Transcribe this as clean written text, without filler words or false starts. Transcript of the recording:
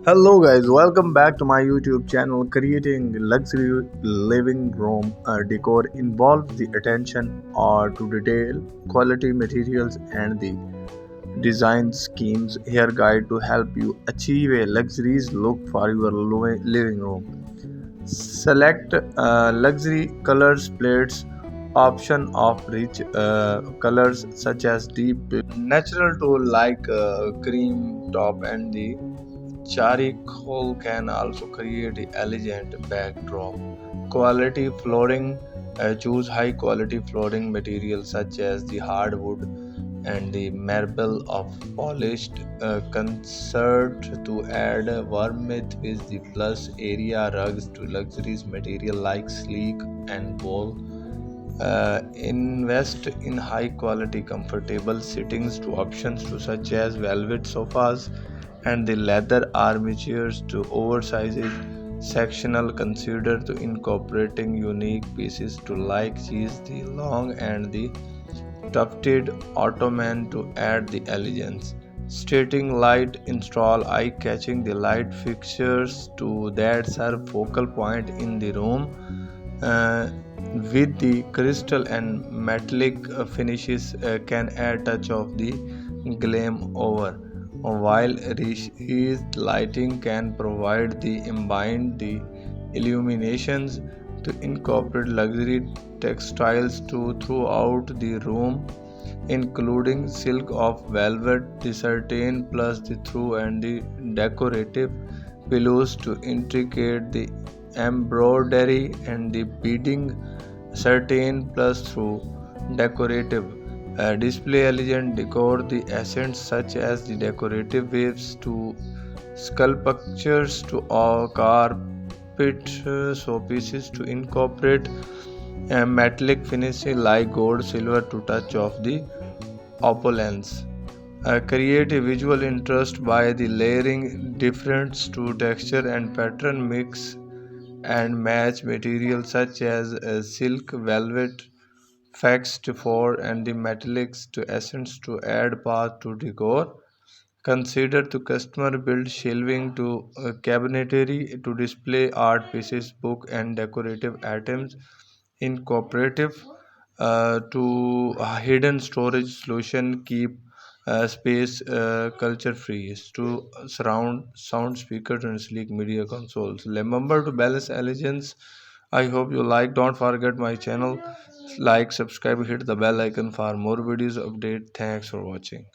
Hello guys, welcome back to my YouTube channel. Creating luxury living room decor involves the attention to detail, quality materials and the design schemes. Here guide to help you achieve a luxurious look for your living room. Select luxury colors plates option of rich colors such as deep natural tone like cream top and the charcoal can also create an elegant backdrop. Quality flooring. Choose high quality flooring materials such as the hardwood and the marble of polished concert to add warmth with the plus area rugs to luxurious material like sleek and wool. Invest in high quality comfortable sittings to options to such as velvet sofas and the leather armchairs to oversized sectional. Consider to incorporating unique pieces to like cheese the long and the tufted ottoman to add the elegance. Stating light install eye-catching the light fixtures to that serve focal point in the room uh, with the crystal and metallic finishes can add touch of the gleam over while recessed lighting can provide the ambient the illuminations to incorporate luxury textiles to throughout the room including silk of velvet, the satin plus the through and the decorative pillows to intricate the embroidery and the beading satin plus through decorative display elegant decor the accents such as the decorative waves to sculptures to all carpet showpieces to incorporate a metallic finishing like gold silver to touch of the opulence. Create a visual interest by the layering difference to texture and pattern mix and match materials such as silk, velvet, flax to for and the metallics to essence to add path to decor. Consider to customer build shelving to cabinetry to display art pieces, book and decorative items in cooperative to a hidden storage solution keep space culture free to surround sound speakers and sleek media consoles. Remember to balance elegance. I hope you like. Don't forget my channel. Like, subscribe, hit the bell icon for more videos update. Thanks for watching.